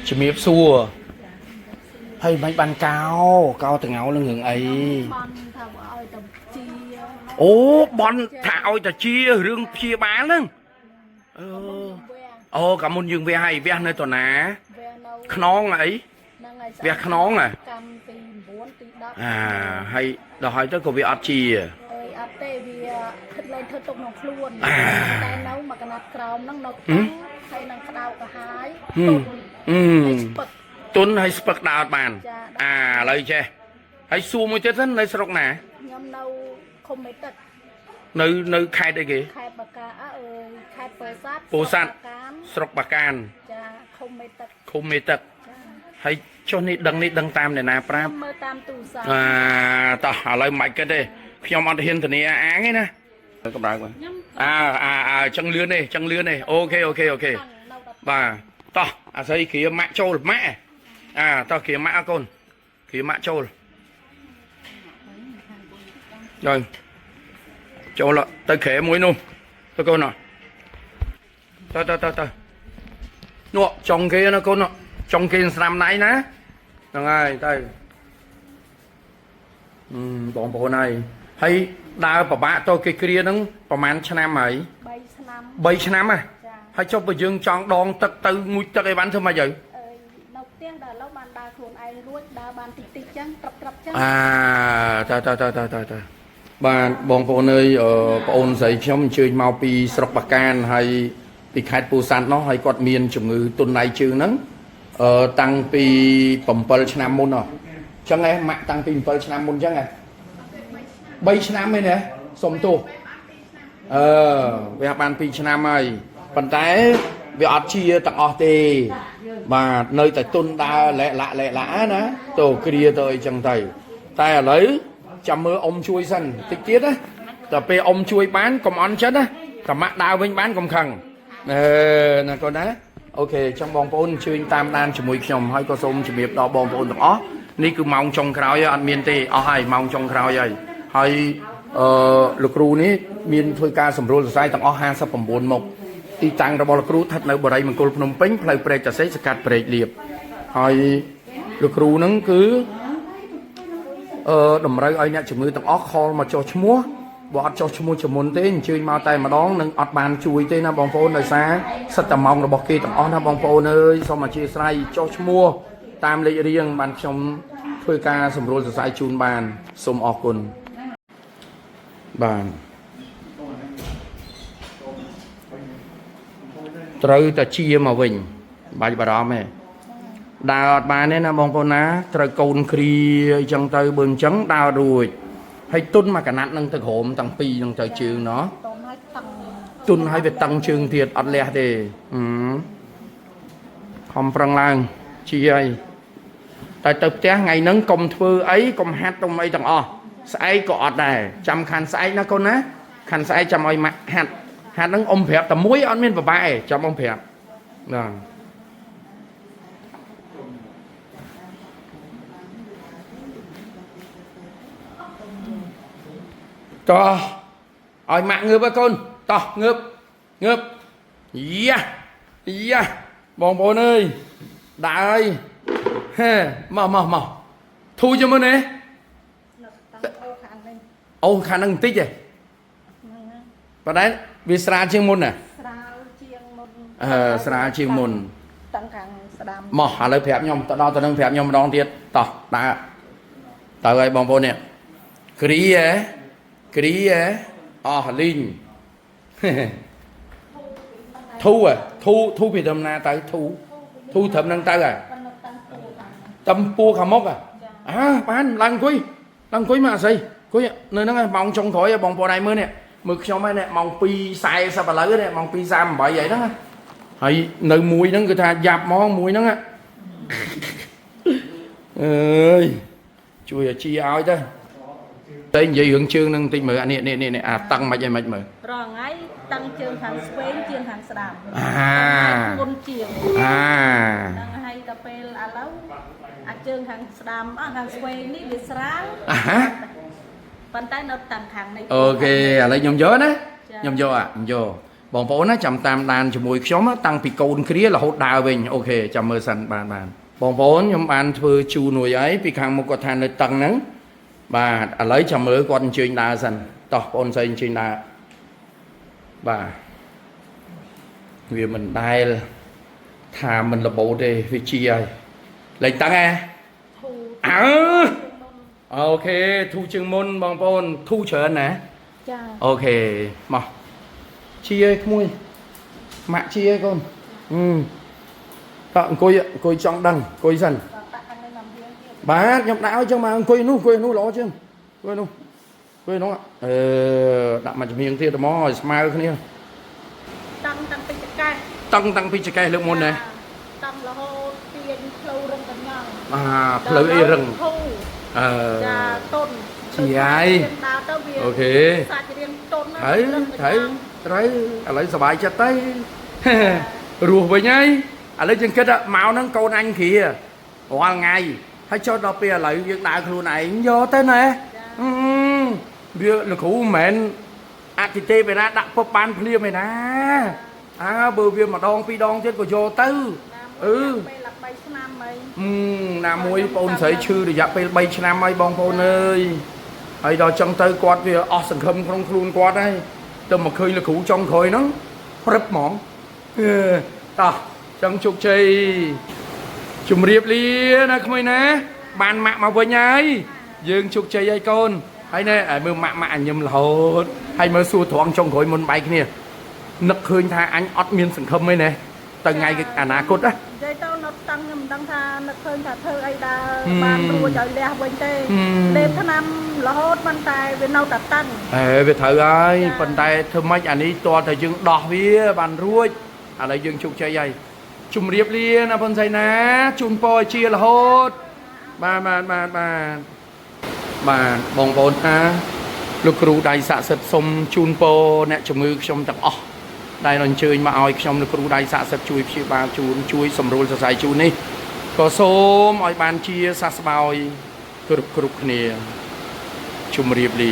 chỉ miếp xua hay bánh bàn cao từng áo lưng hưởng ấy ô bọn thảo ta chia rương chia bán lưng ô cảm ơn dương về hay về nơi tuần á nón ấy về nón hay đòi hỏi tới cô bị ớt chi tuấn hay spek đào bàn lời che hay xua một chết lấy sọc nè nơi khai đây kì bồ sát sọc bạc can không mê tật hay cho nít đăng tam này nè prap tao lời mạch cái đây khi ông ăn hiền thì này áng ấy nè các bạn chân lươn này ok và tao xây kia mạ trâu mẹ tao kia mạ con kia mạ trâu rồi trâu là tao khẽ muối nung tao con nè tao nọ trong kia nó con nọ trong kia làm này nè rồi đây bọn bộ này hay đào bà bạ tôi cái kia nóประมาณ năm ấy 7 năm hay cho bà dương chọn đòn tật từ mũi tật ấy bắn thôi mà vậy bà bọn bộ nơi bọn dạy trong chơi mau pi sọc bạc can hay pi khai bù san nó hay quạt miền chủng ngữ tuần này chứ nắng tăng pi bẩm pel năm môn rồi chẳng nghe mạng tăng pi pel năm môn chẳng nghe 3 ឆ្នាំឯនេះសុំទោសវាបាន2ឆ្នាំហើយប៉ុន្តែវាអត់ជាទាំងអស់ទេបាទនៅតែទុនដើរលែកឡាណាទៅគ្រាទៅអីចឹងទៅតែឥឡូវចាំមើលអ៊ំជួយសិនតិចទៀតណាតែពេលអ៊ំជួយបានកុំអន់ចិត្តណាប្រមាក់ដើរវិញបានកុំខឹងណាកូនណាអូខេចាំបងប្អូនជឿញតាមដានជាមួយខ្ញុំហើយក៏សូមជម្រាបដល់បងប្អូនទាំងអស់នេះគឺម៉ោងចុងក្រោយអត់មានទេអស់ហើយម៉ោងចុងក្រោយហើយហើយលោកគ្រូនេះមានធ្វើការសម្រួលសរសៃទាំងអស់59មុខទីតាំងរបស់លោកគ្រូស្ថិតនៅបរិយមង្គលភ្នំពេញផ្លូវព្រែកតាសេសកាត់ព្រែកលៀបហើយលោកគ្រូហ្នឹងគឺតម្រូវឲ្យអ្នកជំងឺទាំងអស់ខលមកចុះឈ្មោះបើអត់ចុះឈ្មោះជាមុនទេអញ្ជើញមកតែម្ដងនឹងអត់បានជួយទេណាបងប្អូនដោយសារសិតតែម៉ោងរបស់គេទាំងអស់ណាបងប្អូនអើយសូមអធិស្ឋានចុះឈ្មោះតាមលេខរៀងបានខ្ញុំធ្វើការសម្រួលសរសៃជូនបានសូមអរគុណបានត្រូវតែជាមកវិញបាច់បារម្ភទេដើរអត់បានទេណាបងប្អូនណាត្រូវកូនគ្រាអញ្ចឹងទៅបើអញ្ចឹងដើររួចហើយទុនមកកណាត់នឹងទៅក្រោមទាំងពីរនឹងទៅជើងណោះទុនឲ្យវាតឹងជើងទៀតអត់លះទេខំប្រឹងឡើងជាហើយតែទៅផ្ទះថ្ងៃហ្នឹងកុំធ្វើអីកុំហាត់កុំអីទាំងអស់ស្អែកក៏អត់ដែរចាំខាន់ស្អែកណាកូនណាខាន់ស្អែកចាំឲ្យម៉ាក់ហាត់ហ្នឹងអ៊ំប្រាប់តែមួយអត់មានប្របែចាំអ៊ំប្រាប់ណាតោះឲ្យម៉ាក់ងើបហើយកូនតោះងើបយ៉ាបងប្អូនអើយដើរហើយហេមកធូរជាមុនទេអូខាងហ្នឹងបន្តិចទេប៉ុន្តែវាស្រាលជាងមុនណាស្រាលជាងមុនតាំងខាងស្ដាំមកឥឡូវប្រាប់ខ្ញុំទៅដល់ទៅនឹងប្រាប់ខ្ញុំម្ដងទៀតតោះដើរទៅហើយបងប្អូននេះគ្រីអស់លីងធូពីដំណាទៅធូត្រឹមហ្នឹងទៅហើយតំពួរខាងមុខបានឡើងអង្គុយមកអីគួយនៅហ្នឹងម៉ោងចុងក្រោយបងប្អូនឯងមើលនេះមើលខ្ញុំហ្នឹងម៉ោង 2:40 ឥឡូវនេះម៉ោង 2:38 អីហ្នឹងហើយនៅមួយហ្នឹងគឺថាយ៉ាប់ហ្មងមួយហ្នឹងអើយជួយអាជីឲ្យទៅតែនិយាយរឿងជើងហ្នឹងតិចមើលអានេះអាតឹងមិនអីមិនមើលរងថ្ងៃតឹងជើងខាងស្វេងជាងខាងស្ដាំមុនជាងហ្នឹងហើយដល់ពេលឥឡូវអាចជើងខាងស្ដាំខាងស្វេងនេះវាស្រាលប៉ុន្តែនៅតាំងខាងនេះអូខេឥឡូវខ្ញុំយកណាខ្ញុំយក បងប្អូនណាចាំតាមដានជាមួយខ្ញុំតាំងពីកូនគ្រារហូតដើរវិញអូខេចាំមើលសិនបានបងប្អូនខ្ញុំបានធ្វើជូនមួយហើយពីខាងមុខគាត់ថានៅតឹងហ្នឹងបាទឥឡូវចាំមើលគាត់អញ្ជើញដើរសិនតោះបងប្អូនស្រីអញ្ជើញដើរបាទវាមិនដែលថាមិនលបោទេវាជាហើយលេងតឹងហ៎អើអូខេធូរជាងមុនបងប្អូនធូរច្រើនណាចាអូខេមកជាឲ្យក្មួយម៉ាក់ជាឲ្យកូនតើអង្គុយចង់ដឹងអង្គុយសិនបាទខ្ញុំដាក់ឲ្យចឹងមកអង្គុយនោះល្អជាងអង្គុយនោះដាក់មកជំនាញទៀតមកឲ្យស្មើគ្នាតាំងពីចកេះតាំងពីចកេះលើកមុនណាតាំងរហូតទាញផ្លូវរឹងកញ្ញងផ្លូវអីរឹងចាតុនជាហើយអូខេសាច់រៀងតុនហើយត្រូវឥឡូវសុបាយចិត្តទៅរស់វិញហើយឥឡូវយើងគិតមកហ្នឹងកូនអញគ្រារាល់ថ្ងៃហើយចុះដល់ពេលឥឡូវយើងដើរខ្លួនឯងយកទៅណាវាលោកគ្រូមិនមែនអតិទេពឯណាដាក់ពុបបានភ្លាមឯណាបើវាម្ដងពីរដងទៀតក៏យកទៅពេល3ឆ្នាំហើយណាមួយបងស្រីឈឺរយៈពេល3ឆ្នាំហើយបងប្អូនអើយហើយដល់ចឹងទៅគាត់វាអស់សង្ឃឹមក្នុងខ្លួនគាត់ហើយទៅមកឃើញលោកគ្រូចុងក្រោយហ្នឹងព្រឹបហ្មងតោះចឹងជោគជ័យជំរាបលាណាក្មួយណាបានម៉ាក់មកវិញហើយយើងជោគជ័យហើយកូនហើយណែមើលម៉ាក់អញញឹមរហូតហើយមើលសួរត្រង់ចុងក្រោយមុនបែកគ្នានឹកឃើញថាអញអត់មានសង្ឃឹមទេណាទៅថ្ងៃអនាគតណានិយាយទៅនៅតាំងខ្ញុំមិនដឹងថានឹកឃើញថាធ្វើអីដែរបានរួចឲ្យលះវិញទេលេបថ្នាំរហូតមិនតែវានៅតែតាំងវាត្រូវហើយប៉ុន្តែធ្វើម៉េចអានេះតើតែយើងដោះវាបានរួចឥឡូវយើងជោគជ័យហើយជំរាបលាណាបងស្រីណាជូនពរជារហូតបាទបងប្អូនថាលោកគ្រូដៃស័ក្តិសិទ្ធិសុំជូនពរអ្នកជំងឺខ្ញុំទាំងអស់ដែលអញ្ជើញមកឲ្យខ្ញុំលោកគ្រូដៃស័ក្តិសិទ្ធិជួយព្យាបាលជូនជួយសម្រួលសរសៃជូននេះក៏សូមឲ្យបានជាសះស្បើយគ្រប់គ្នាជំរាបលា